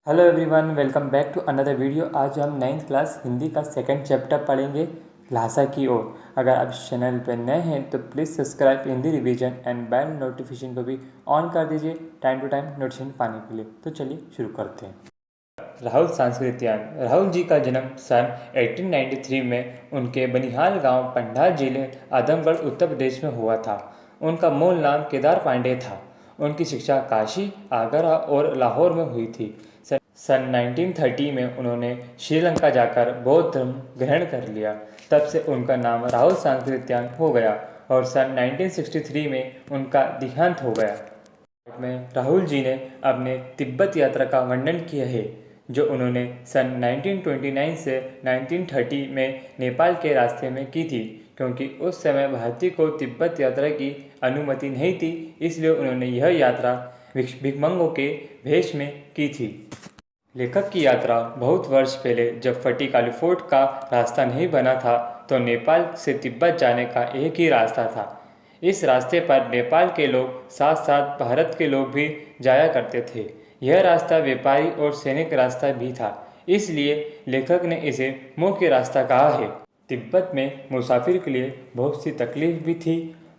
Hello everyone, welcome back to another video. आज हम 9th class Hindi का सेकंड चैप्टर पढ़ेंगे, भाषा की ओर। अगर आप इस चैनल पर नए हैं तो please subscribe Hindi revision and bell notification को भी ऑन कर दीजिए टाइम टू टाइम नोटिफिकेशन पाने के लिए। तो चलिए शुरू करते हैं। राहुल सांस्कृत्यायन। राहुल जी का जन्म सन 1893 में उनके बनिहाल गांव पंडाल जिले आदमगढ़ उत्तर प्रदेश में हुआ था। उनका मूल नाम केदार पांडे था। उनकी शिक्षा काशी, आगरा और लाहौर में हुई थी। सन 1930 में उन्होंने श्रीलंका जाकर बौद्ध धर्म ग्रहण कर लिया। तब से उनका नाम राहुल सांकृत्यायन हो गया और सन 1963 में उनका देहांत हो गया। में राहुल जी ने अपने तिब्बत यात्रा का वर्णन किया है, जो उन्होंने सन 1929 से 1930 में नेपाल के रास्ते में की थी। क्योंकि उस समय भारतीय को तिब्बत यात्रा की अनुमति नहीं थी, इसलिए उन्होंने यह यात्रा भिकमंगों के भेष में की थी। लेखक की यात्रा बहुत वर्ष पहले, जब फटिकालू फोर्ट का रास्ता नहीं बना था, तो नेपाल से तिब्बत जाने का एक ही रास्ता था। इस रास्ते पर नेपाल के लोग साथ साथ भारत के लोग भी जाया करते थे। यह रास्ता व्यापारी और सैनिक रास्ता भी था, इसलिए लेखक ने इसे मुख्य रास्ता कहा है। तिब्बत में मुसाफिर के लिए बहुत सी तकलीफ भी थी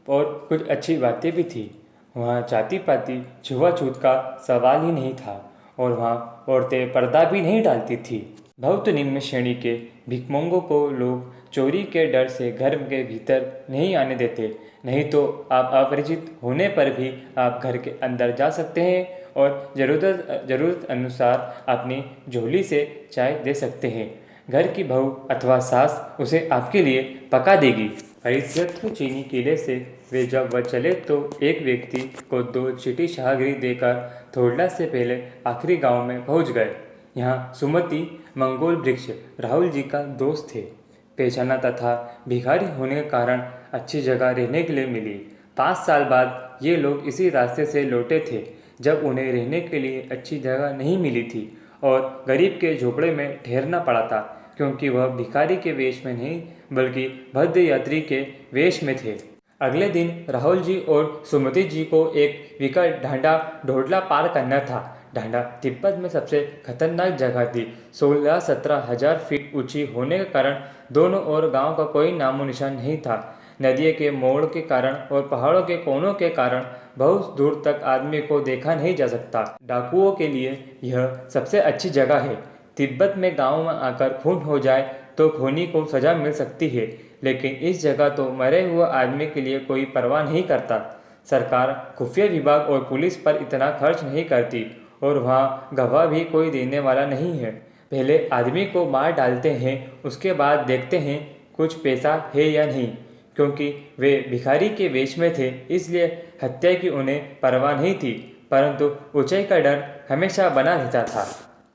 और कुछ अच्छी बातें भी थी। वहाँ जाति पाति छुआछूत का सवाल ही नहीं था और वहाँ औरतें पर्दा भी नहीं डालती थी। बहुत निम्न श्रेणी के भिकमंगों को लोग चोरी के डर से घर के भीतर नहीं आने देते, नहीं तो आप अपरिचित होने पर भी आप घर के अंदर जा सकते हैं और ज़रूरत अनुसार अपनी झोली से चाय दे सकते हैं। घर की बहू अथवा सास उसे आपके लिए पका देगी। हरिश्चंद्र चीनी किले से वे जब वह चले तो एक व्यक्ति को 2 चिट्ठी शाहगिरी देकर थोड़ला से पहले आखिरी गांव में पहुंच गए। यहाँ सुमति मंगोल वृक्ष राहुल जी का दोस्त थे। पहचाना तथा भिखारी होने के कारण अच्छी जगह रहने के लिए मिली। 5 साल बाद ये लोग इसी रास्ते से लौटे थे, जब उन्हें रहने के लिए अच्छी जगह नहीं मिली थी और गरीब के झोपड़े में ठहरना पड़ा था, क्योंकि वह भिखारी के वेश में नहीं बल्कि भद्र यात्री के वेश में थे। अगले दिन राहुल जी और सुमति जी को एक विकट ढांडा ढोडला पार करना था। ढांडा तिब्बत में सबसे खतरनाक जगह थी। 16-17 हजार फीट ऊंची होने के कारण दोनों ओर गांव का कोई नामो निशान नहीं था। नदियों के मोड़ के कारण और पहाड़ों के कोनों के कारण बहुत दूर तक आदमी को देखा नहीं जा सकता। डाकुओं के लिए यह सबसे अच्छी जगह है। तिब्बत में गांव में आकर खून हो जाए तो खूनी को सजा मिल सकती है, लेकिन इस जगह तो मरे हुए आदमी के लिए कोई परवाह नहीं करता। सरकार खुफिया विभाग और पुलिस पर इतना खर्च नहीं करती और वहाँ गवाह भी कोई देने वाला नहीं है। पहले आदमी को मार डालते हैं, उसके बाद देखते हैं कुछ पैसा है या नहीं। क्योंकि वे भिखारी के वेश में थे, इसलिए हत्या की उन्हें परवाह नहीं थी, परंतु ऊंचाई का डर हमेशा बना रहता था।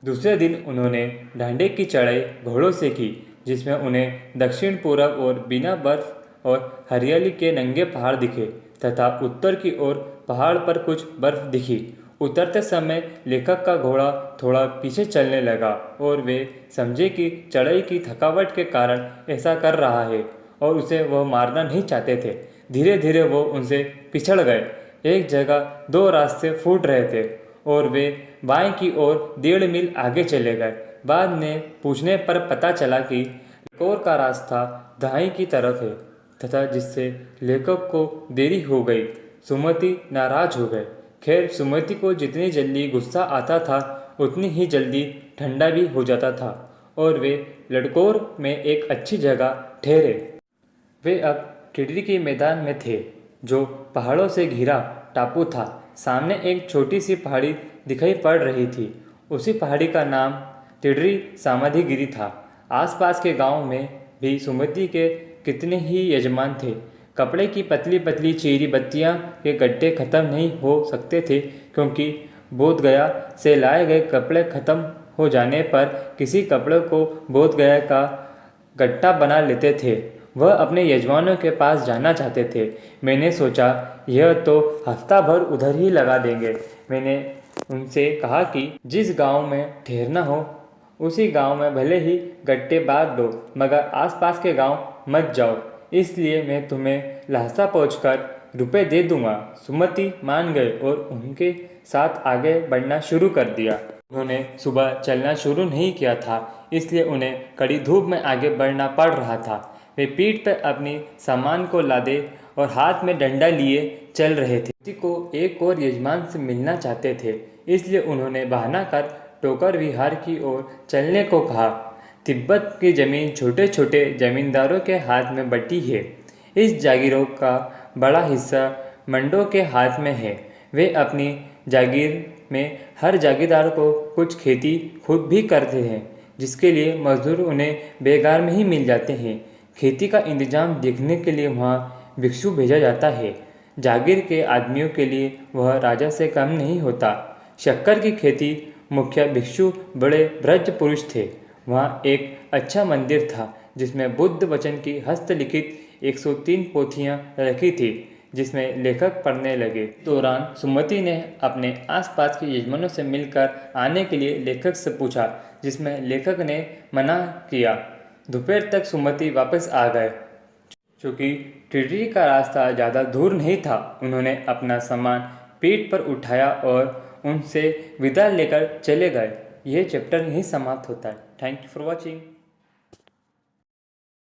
दूसरे दिन उन्होंने ढांडे की चढ़ाई घोड़ों से की, जिसमें उन्हें दक्षिण पूरब और बिना बर्फ और हरियाली के नंगे पहाड़ दिखे तथा उत्तर की ओर पहाड़ पर कुछ बर्फ दिखी। उतरते समय लेखक का घोड़ा थोड़ा पीछे चलने लगा और वे समझे कि चढ़ाई की थकावट के कारण ऐसा कर रहा है और उसे वह मारना नहीं चाहते थे। धीरे धीरे वो उनसे पिछड़ गए। एक जगह 2 रास्ते फूट रहे थे और वे बाएं की ओर 1.5 मील आगे चले गए। बाद में पूछने पर पता चला कि लेकोर का रास्ता दाएं की तरफ है तथा जिससे लेखक को देरी हो गई। सुमति नाराज हो गए। खैर, सुमति को जितनी जल्दी गुस्सा आता था उतनी ही जल्दी ठंडा भी हो जाता था और वे लडकोर में एक अच्छी जगह ठहरे। वे अब टिडरी के मैदान में थे, जो पहाड़ों से घिरा टापू था। सामने एक छोटी सी पहाड़ी दिखाई पड़ रही थी। उसी पहाड़ी का नाम टिडरी समाधिगिरी था। आसपास के गांव में भी सुमति के कितने ही यजमान थे। कपड़े की पतली पतली चीरी बत्तियां के गड्ढे खत्म नहीं हो सकते थे, क्योंकि बोधगया से लाए गए कपड़े खत्म हो जाने पर किसी कपड़े को बोधगया का गट्टा बना लेते थे। वह अपने यजमानों के पास जाना चाहते थे। मैंने सोचा यह तो हफ्ता भर उधर ही लगा देंगे। मैंने उनसे कहा कि जिस गांव में ठहरना हो उसी गांव में भले ही गट्टे बांट दो, मगर आसपास के गांव मत जाओ। इसलिए मैं तुम्हें लहसा पहुंचकर रुपए दे दूंगा। सुमति मान गए और उनके साथ आगे बढ़ना शुरू कर दिया। उन्होंने सुबह चलना शुरू नहीं किया था, इसलिए उन्हें कड़ी धूप में आगे बढ़ना पड़ रहा था। वे पीठ पर अपनी सामान को लादे और हाथ में डंडा लिए चल रहे थे। किसी को एक और यजमान से मिलना चाहते थे, इसलिए उन्होंने बहाना कर टोकर विहार की ओर चलने को कहा। तिब्बत की जमीन छोटे छोटे जमींदारों के हाथ में बटी है। इस जागीरों का बड़ा हिस्सा मंडों के हाथ में है। वे अपनी जागीर में हर जागीरदार को कुछ खेती खुद भी करते हैं, जिसके लिए मजदूर उन्हें बेगार में ही मिल जाते हैं। खेती का इंतजाम देखने के लिए वहाँ भिक्षु भेजा जाता है। जागीर के आदमियों के लिए वह राजा से कम नहीं होता। शक्कर की खेती मुख्य भिक्षु बड़े ब्रज पुरुष थे। वहाँ एक अच्छा मंदिर था जिसमें बुद्ध वचन की हस्तलिखित 103 पोथियाँ रखी थी, जिसमें लेखक पढ़ने लगे। इस दौरान सुमति ने अपने आसपास के यजमानों से मिलकर आने के लिए लेखक से पूछा, जिसमें लेखक ने मना किया। दोपहर तक सुमति वापस आ गए। चूँकि टिटरी का रास्ता ज़्यादा दूर नहीं था, उन्होंने अपना सामान पीठ पर उठाया और उनसे विदा लेकर चले गए। यह चैप्टर यहीं समाप्त होता है। Thank you for watching.